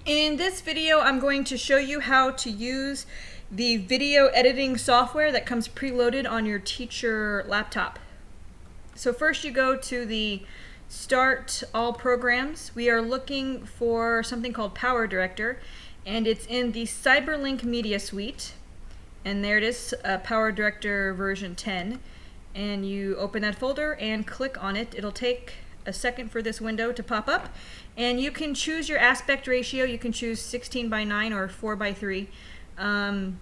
In this video, I'm going to show you how to use the video editing software that comes preloaded on your teacher laptop. So first you go to the Start All Programs. We are looking for something called Power Director, and it's in the Cyberlink Media Suite. And there it is, Power Director version 10. And you open that folder and click on it. It'll take a second for this window to pop up, and you can choose your aspect ratio. You can choose 16:9 or 4:3, and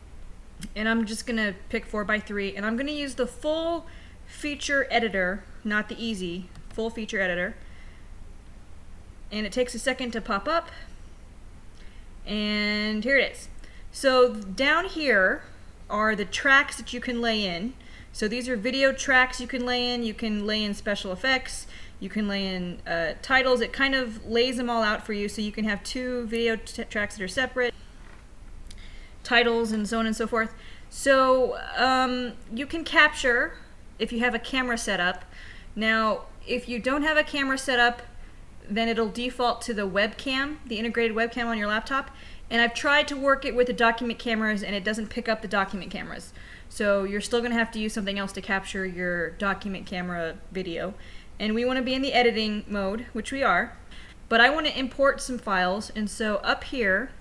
I'm just gonna pick 4:3, and I'm gonna use the full feature editor, not the easy, full feature editor. And it takes a second to pop up, and here it is. So down here are the tracks that you can lay in. So these are video tracks you can lay in. You can lay in special effects. You can lay in titles. It kind of lays them all out for you, so you can have two video tracks that are separate, titles, and so on and so forth. So you can capture if you have a camera set up. Now, if you don't have a camera set up, then it'll default to the webcam, the integrated webcam on your laptop. And I've tried to work it with the document cameras, and it doesn't pick up the document cameras. So you're still going to have to use something else to capture your document camera video. And we want to be in the editing mode, which we are. But I want to import some files, and so up here,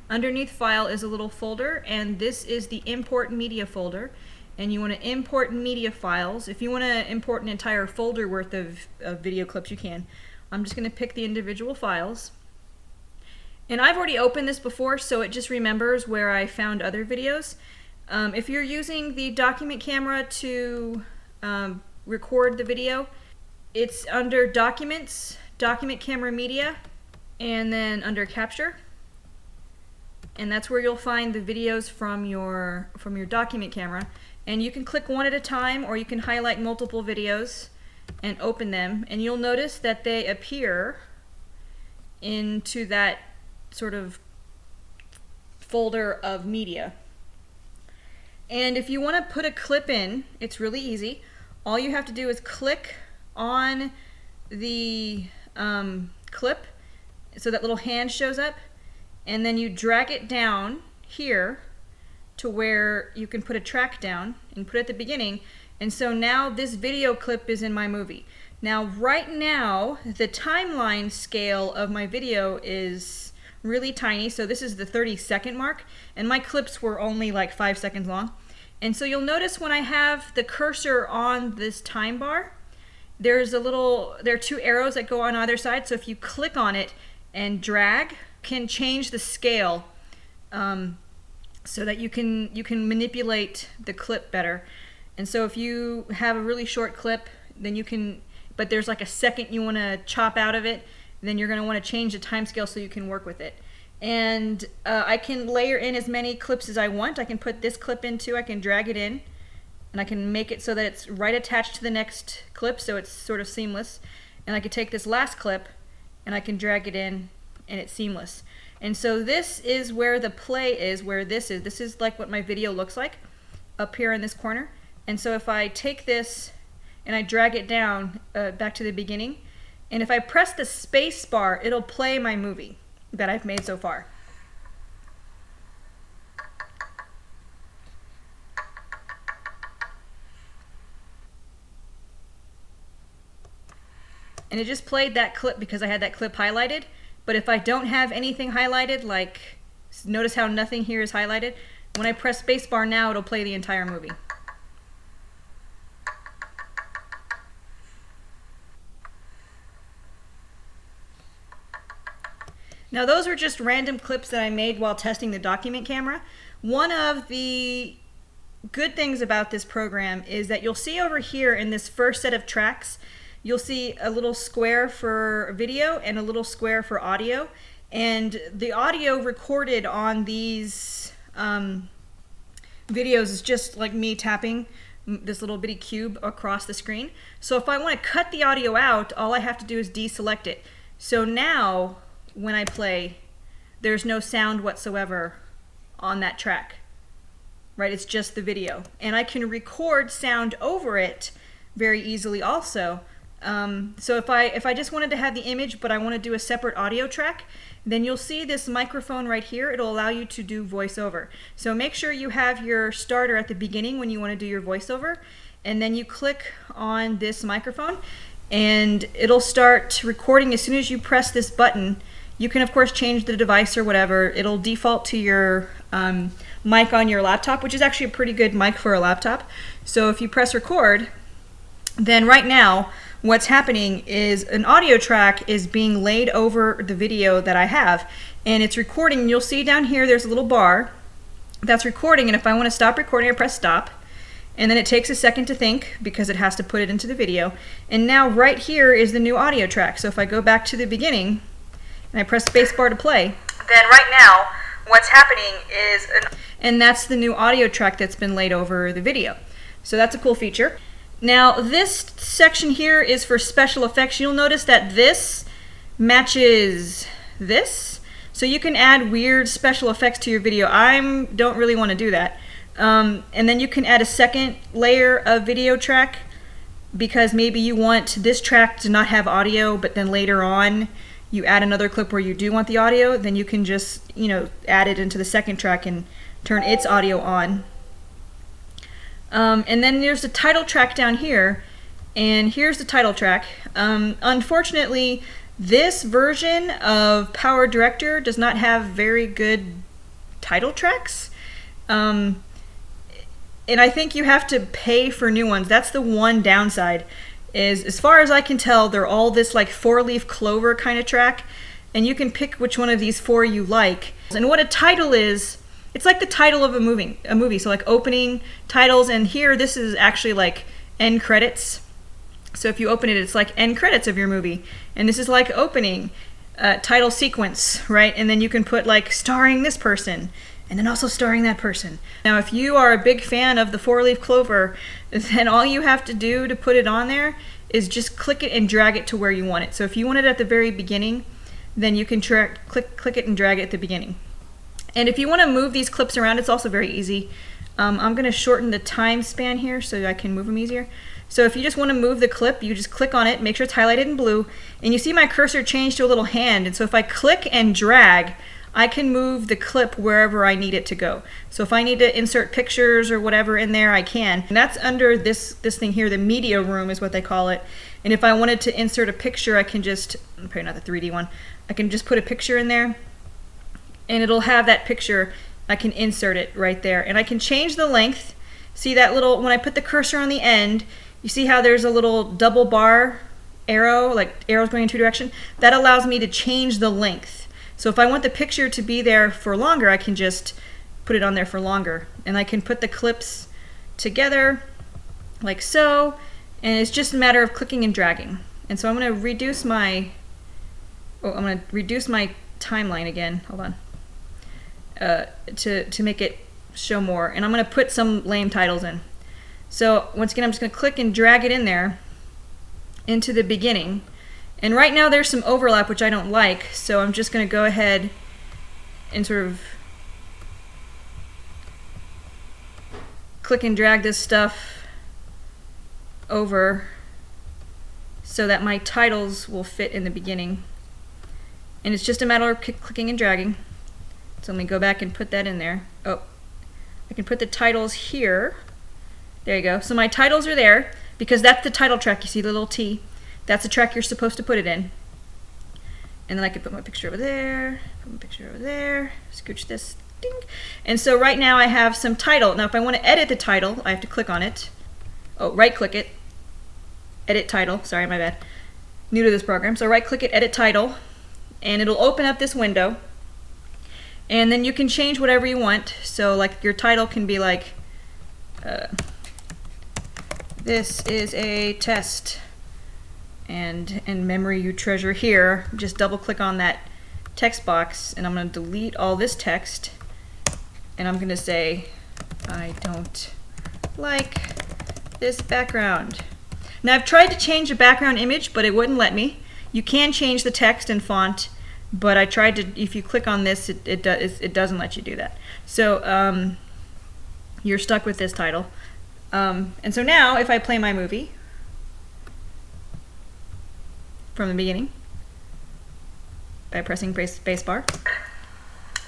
underneath File is a little folder, and this is the Import Media folder. And you want to import media files. If you want to import an entire folder worth of video clips, you can. I'm just going to pick the individual files. And I've already opened this before, so it just remembers where I found other videos. If you're using the document camera to record the video, it's under Documents, Document Camera Media, and then under Capture. And that's where you'll find the videos from your document camera. And you can click one at a time, or you can highlight multiple videos and open them. And you'll notice that they appear into that sort of folder of media. And if you want to put a clip in, it's really easy. All you have to do is click on the clip, so that little hand shows up, and then you drag it down here to where you can put a track down and put it at the beginning. And so now this video clip is in my movie. Now right now the timeline scale of my video is really tiny, so this is the 30-second mark, and my clips were only like 5 seconds long. And so you'll notice when I have the cursor on this time bar, there are two arrows that go on either side. So if you click on it and drag, can change the scale so that you can manipulate the clip better. And so if you have a really short clip, then you can, but there's like a second you want to chop out of it, then you're going to want to change the time scale so you can work with it. And I can layer in as many clips as I want. I can put this clip in too. I can drag it in, and I can make it so that it's right attached to the next clip, so it's sort of seamless. And I can take this last clip and I can drag it in, and it's seamless. And so this is where the play is, where this is. This is like what my video looks like up here in this corner. And so if I take this and I drag it down back to the beginning, and if I press the space bar, it'll play my movie that I've made so far. And it just played that clip because I had that clip highlighted. But if I don't have anything highlighted, like notice how nothing here is highlighted, when I press spacebar now, it'll play the entire movie. Now those are just random clips that I made while testing the document camera. One of the good things about this program is that you'll see over here in this first set of tracks, you'll see a little square for video and a little square for audio. And the audio recorded on these videos is just like me tapping this little bitty cube across the screen. So if I want to cut the audio out, all I have to do is deselect it. So now when I play, there's no sound whatsoever on that track, right? It's just the video. And I can record sound over it very easily also. So if I just wanted to have the image, but I want to do a separate audio track, then you'll see this microphone right here. It'll allow you to do voiceover. So make sure you have your starter at the beginning when you want to do your voiceover, and then you click on this microphone, and it'll start recording as soon as you press this button. You can, of course, change the device or whatever. It'll default to your mic on your laptop, which is actually a pretty good mic for a laptop. So if you press record, then right now, what's happening is an audio track is being laid over the video that I have, and it's recording. You'll see down here there's a little bar that's recording, and if I want to stop recording, I press stop, and then it takes a second to think because it has to put it into the video. And now right here is the new audio track. So if I go back to the beginning and I press spacebar to play, then right now what's happening is and that's the new audio track that's been laid over the video. So that's a cool feature. Now this section here is for special effects. You'll notice that this matches this. So you can add weird special effects to your video. I don't really want to do that. And then you can add a second layer of video track because maybe you want this track to not have audio, but then later on you add another clip where you do want the audio. Then you can just, you know, add it into the second track and turn its audio on. And then there's the title track down here, and here's the title track. Unfortunately, this version of Power Director does not have very good title tracks. And I think you have to pay for new ones. That's the one downside, is as far as I can tell, they're all this like 4-leaf clover kind of track, and you can pick which one of these 4 you like. And what a title is, it's like the title of a movie. So like opening, titles, and here this is actually like end credits. So if you open it, it's like end credits of your movie. And this is like opening, title sequence, right? And then you can put like starring this person, and then also starring that person. Now if you are a big fan of the 4-leaf clover, then all you have to do to put it on there is just click it and drag it to where you want it. So if you want it at the very beginning, then you can click it and drag it at the beginning. And if you want to move these clips around, it's also very easy. I'm going to shorten the time span here so I can move them easier. So if you just want to move the clip, you just click on it, make sure it's highlighted in blue, and you see my cursor change to a little hand. And so if I click and drag, I can move the clip wherever I need it to go. So if I need to insert pictures or whatever in there, I can. And that's under this thing here, the media room is what they call it. And if I wanted to insert a picture, I can just, probably not the 3D one, I can just put a picture in there, and it'll have that picture. I can insert it right there, and I can change the length. See that little, when I put the cursor on the end, you see how there's a little double bar arrow, like arrows going in 2 directions? That allows me to change the length. So if I want the picture to be there for longer, I can just put it on there for longer. And I can put the clips together like so, and it's just a matter of clicking and dragging. And so I'm going to reduce my, timeline again. Hold on. To make it show more, and I'm going to put some lame titles in. So once again, I'm just going to click and drag it in there into the beginning, and right now there's some overlap which I don't like, so I'm just going to go ahead and sort of click and drag this stuff over so that my titles will fit in the beginning, and it's just a matter of clicking and dragging. So let me go back and put that in there. Oh, I can put the titles here. There you go. So my titles are there because that's the title track. You see the little T? That's the track you're supposed to put it in. And then I can put my picture over there, put my picture over there, scooch this, ding. And so right now I have some title. Now if I want to edit the title, I have to click on it. Oh, right click it, edit title. Sorry, my bad. New to this program. So right click it, edit title, and it'll open up this window. And then you can change whatever you want. So like your title can be like, this is a test, and in memory you treasure here. Just double click on that text box, and I'm going to delete all this text, and I'm going to say, I don't like this background. Now I've tried to change the background image, but it wouldn't let me. You can change the text and font, but I tried to, if you click on this, it doesn't let you do that. So you're stuck with this title. And so now if I play my movie, from the beginning by pressing spacebar.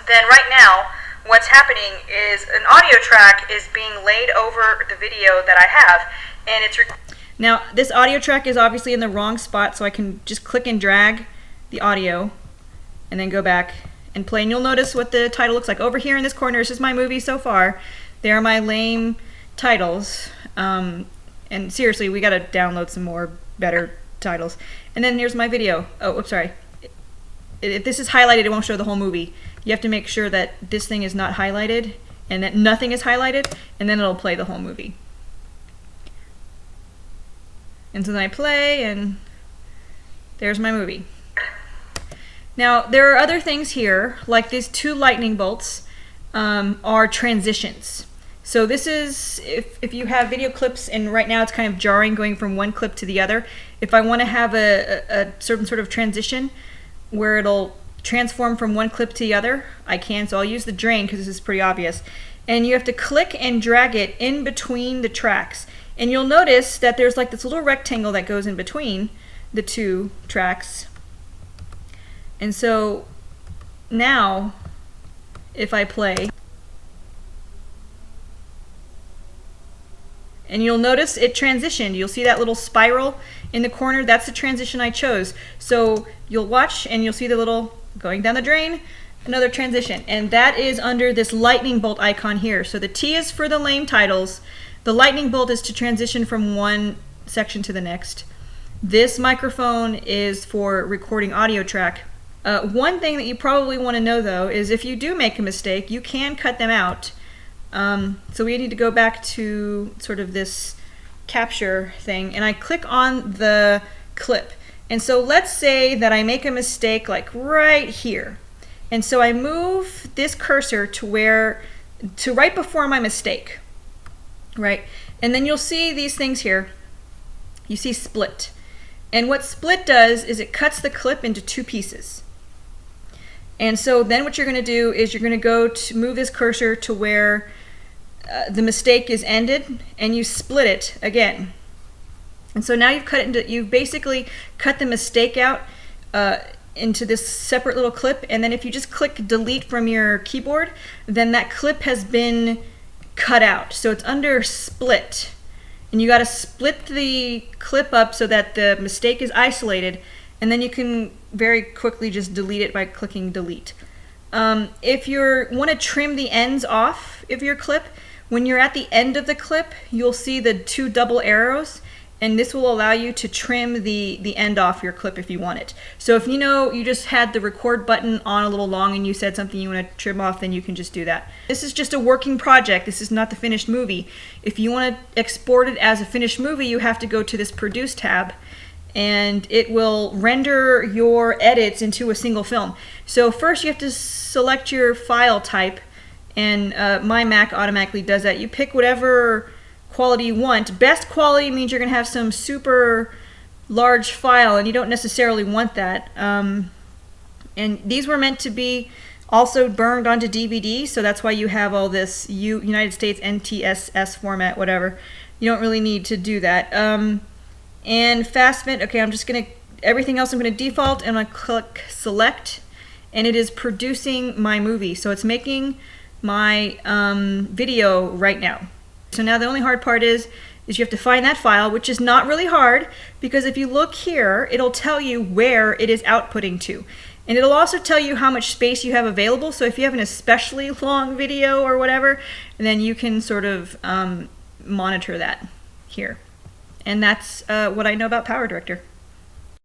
Then right now, what's happening is an audio track is being laid over the video that I have, and it's now this audio track is obviously in the wrong spot, so I can just click and drag the audio and then go back and play, and you'll notice what the title looks like. Over here in this corner, this is my movie so far. There are my lame titles, and seriously, we gotta download some more better titles. And then here's my video. Oh, oops, sorry. If this is highlighted, it won't show the whole movie. You have to make sure that this thing is not highlighted and that nothing is highlighted, and then it'll play the whole movie. And so then I play, and there's my movie. Now, there are other things here, like these 2 lightning bolts are transitions. So this is, if you have video clips, and right now it's kind of jarring going from one clip to the other, if I want to have a certain sort of transition where it'll transform from one clip to the other, I can. So I'll use the drain because this is pretty obvious. And you have to click and drag it in between the tracks. And you'll notice that there's like this little rectangle that goes in between the 2 tracks. And so now, if I play, and you'll notice it transitioned. You'll see that little spiral in the corner. That's the transition I chose. So you'll watch and you'll see the little going down the drain, another transition. And that is under this lightning bolt icon here. So the T is for the lame titles. The lightning bolt is to transition from one section to the next. This microphone is for recording audio track. One thing that you probably want to know though is if you do make a mistake, you can cut them out. So we need to go back to sort of this capture thing, and I click on the clip. And so let's say that I make a mistake like right here. And so I move this cursor to right before my mistake, right? And then you'll see these things here. You see split. And what split does is it cuts the clip into 2 pieces. And so then what you're going to do is you're going to go to move this cursor to where the mistake is ended, and you split it again. And so now you've basically cut the mistake out into this separate little clip, and then if you just click delete from your keyboard, then that clip has been cut out. So it's under split, and you got to split the clip up so that the mistake is isolated, and then you can very quickly just delete it by clicking delete. If you want to trim the ends off of your clip, when you're at the end of the clip, you'll see the 2 double arrows, and this will allow you to trim the end off your clip if you want it. So if you know you just had the record button on a little long and you said something you want to trim off, then you can just do that. This is just a working project. This is not the finished movie. If you want to export it as a finished movie, you have to go to this Produce tab, and it will render your edits into a single film. So first you have to select your file type, and my Mac automatically does that. You pick whatever quality you want. Best quality means you're going to have some super large file, and you don't necessarily want that. And these were meant to be also burned onto DVD, so that's why you have all this United States NTSS format, whatever. You don't really need to do that. And fast-fit, okay, I'm just going to, everything else I'm going to default, and I'm going to click select, and it is producing my movie. So it's making my video right now. So now the only hard part is you have to find that file, which is not really hard, because if you look here, it'll tell you where it is outputting to. And it'll also tell you how much space you have available. So if you have an especially long video or whatever, then you can sort of monitor that here. And that's what I know about PowerDirector.